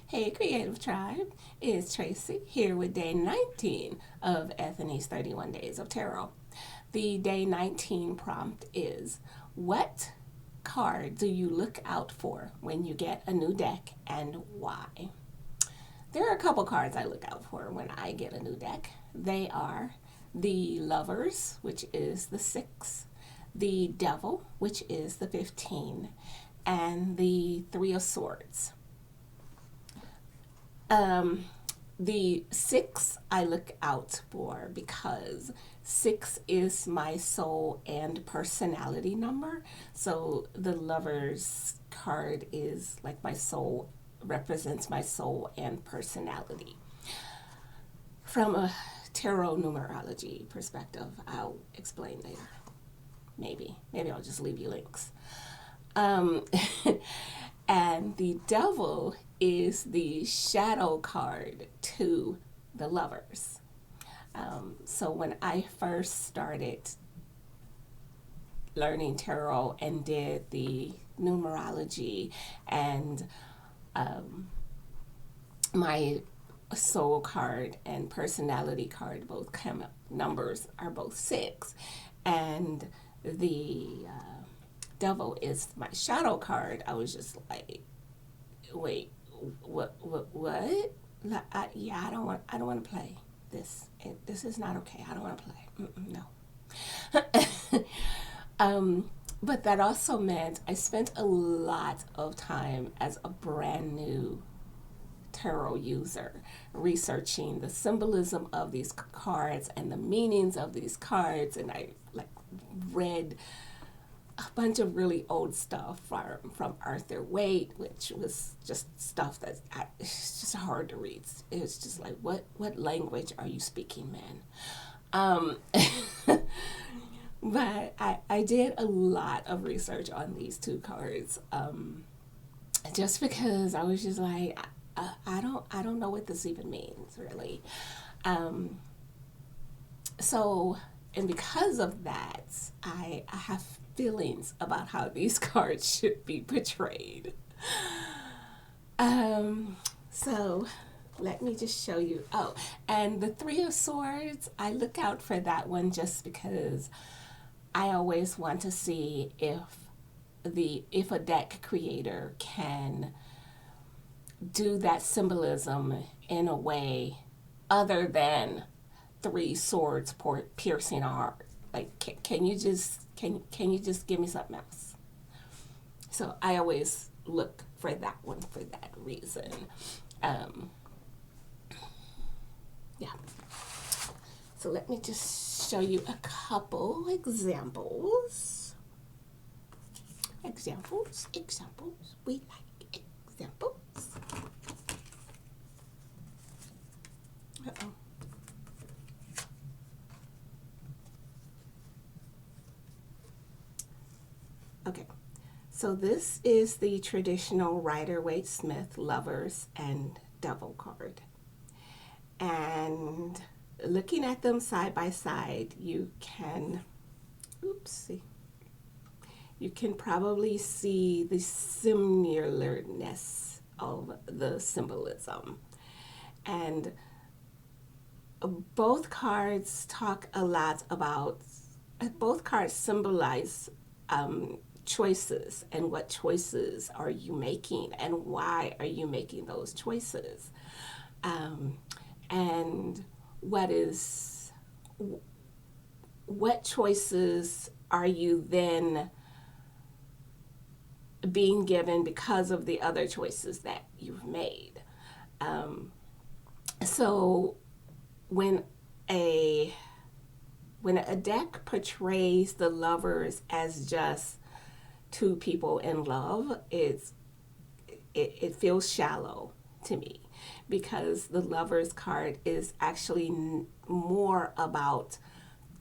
Hey Creative Tribe, it's Tracy here with day 19 of Ethany's 31 Days of Tarot. The day 19 prompt is, what card do you look out for when you get a new deck and why? There are a couple cards I look out for when I get a new deck. They are the Lovers, which is the 6, the Devil, which is the 15, and the Three of Swords. The 6 I look out for because 6 is my soul and personality number. So the Lover's card is like my soul, represents my soul and personality. From a tarot numerology perspective, I'll explain later. Maybe I'll just leave you links. Um, and the Devil is the shadow card to the Lovers. So when I first started learning tarot and did the numerology, and my soul card and personality card both come up, numbers are both 6, and the Devil is my shadow card, I was just like, wait, what? I don't want to play this. This is not okay. I don't want to play. No. But that also meant I spent a lot of time as a brand new tarot user researching the symbolism of these cards and the meanings of these cards, and I read a bunch of really old stuff from Arthur Waite, which was just stuff that it's just hard to read. It's just like, what language are you speaking, man? But I did a lot of research on these two cards, just because I was just like, I don't know what this even means, really. So, and because of that, I have feelings about how these cards should be portrayed. So let me just show you. Oh, and the Three of Swords, I look out for that one just because I always want to see if a deck creator can do that symbolism in a way other than 3 swords piercing a heart. Like, can you just give me something else? So I always look for that one for that reason. Yeah. So let me just show you a couple examples. Examples. We like examples. Uh-oh. Okay, so this is the traditional Ryder Waite Smith Lovers and Devil card. And looking at them side by side, you can probably see the similarness of the symbolism. And both cards talk a lot about, both cards symbolize choices, and what choices are you making and why are you making those choices, and what choices are you then being given because of the other choices that you've made. So when a deck portrays the Lovers as just 2 people in love, it feels shallow to me, because the Lovers card is actually more about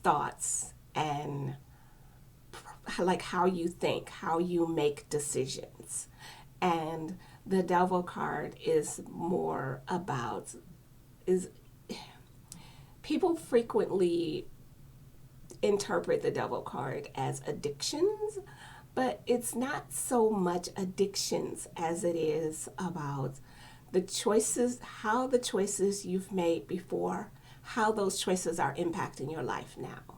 thoughts and like how you think, how you make decisions. And the Devil card is more about, people frequently interpret the Devil card as addictions, but it's not so much addictions as it is about the choices, how the choices you've made before, how those choices are impacting your life now.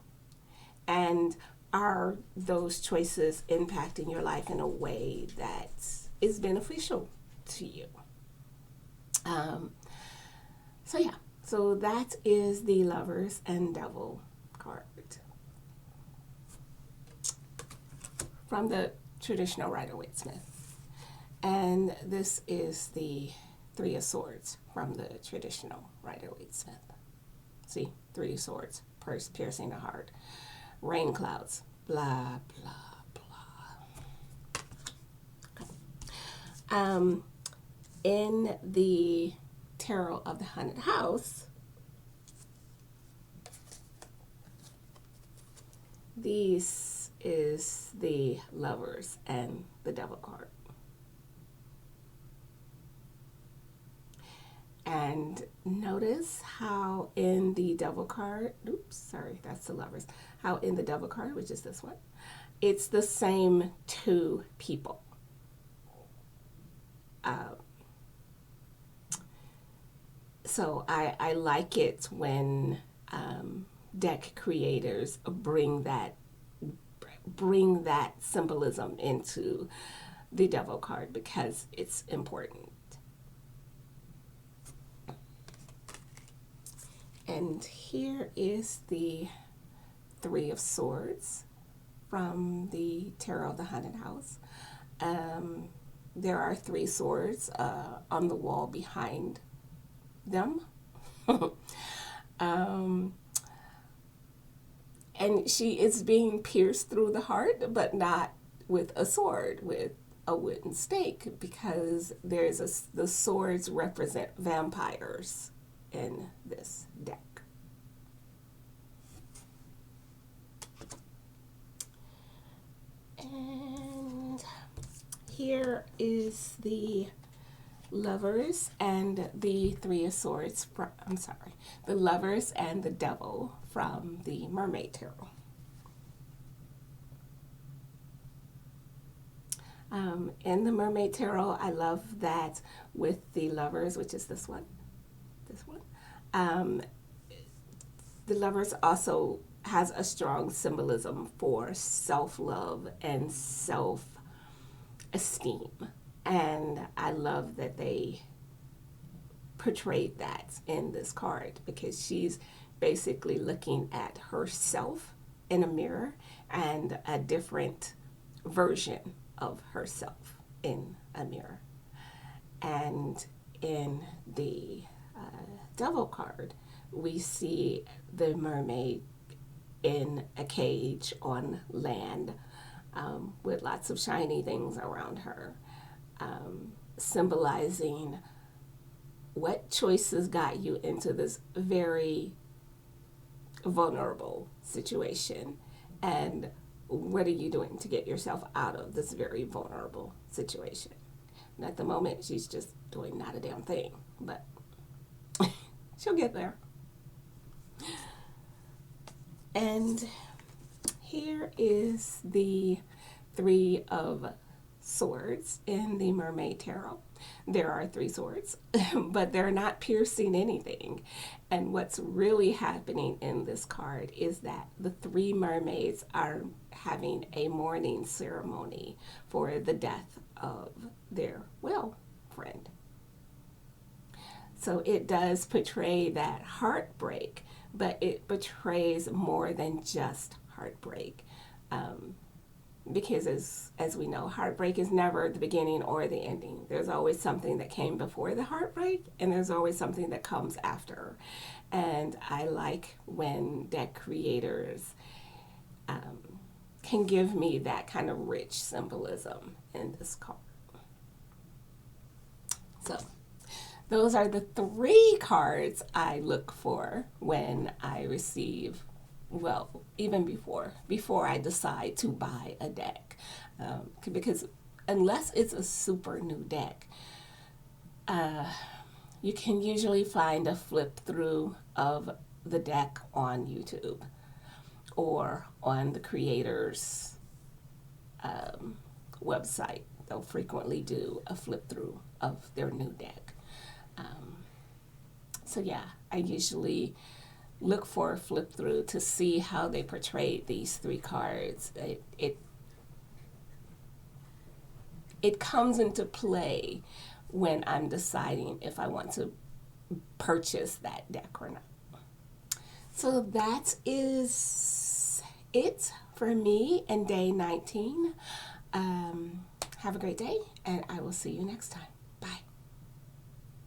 And are those choices impacting your life in a way that is beneficial to you? So that is the Lovers and Devil card from the traditional Rider-Waite-Smith. And this is the Three of Swords from the traditional Rider-Waite-Smith. See, Three of Swords, piercing the heart. Rain clouds, blah, blah, blah. Okay. In the Tarot of the Haunted House, this is the Lovers and the Devil card. And notice how in the Devil card, that's the Lovers, how in the Devil card, which is this one, it's the same two people. So I like it when deck creators bring that symbolism into the Devil card, because it's important. And here is the Three of Swords from the Tarot of the Haunted House. There are three swords on the wall behind them. And she is being pierced through the heart, but not with a sword, with a wooden stake, because the swords represent vampires in this deck. And here is the Lovers and the Three of Swords the Lovers and the Devil from the Mermaid Tarot. In the Mermaid Tarot, I love that with the Lovers, which is this one, the Lovers also has a strong symbolism for self-love and self-esteem. And I love that they portrayed that in this card, because she's basically looking at herself in a mirror and a different version of herself in a mirror. And in the Devil card, we see the mermaid in a cage on land with lots of shiny things around her, symbolizing what choices got you into this very vulnerable situation, and what are you doing to get yourself out of this very vulnerable situation. And at the moment, she's just doing not a damn thing, but she'll get there. And here is the Three of Swords in the Mermaid Tarot. There are three swords, but they're not piercing anything. And what's really happening in this card is that the three mermaids are having a mourning ceremony for the death of their whale friend. So it does portray that heartbreak, but it portrays more than just heartbreak. Because as we know, heartbreak is never the beginning or the ending. There's always something that came before the heartbreak, and there's always something that comes after. And I like when deck creators can give me that kind of rich symbolism in this card. So those are the three cards I look for when I receive, well, even before I decide to buy a deck. Because unless it's a super new deck, you can usually find a flip through of the deck on YouTube or on the creator's website. They'll frequently do a flip through of their new deck. So yeah, I usually look for a flip through to see how they portrayed these three cards. It comes into play when I'm deciding if I want to purchase that deck or not. So that is it for me and day 19. Have a great day, and I will see you next time.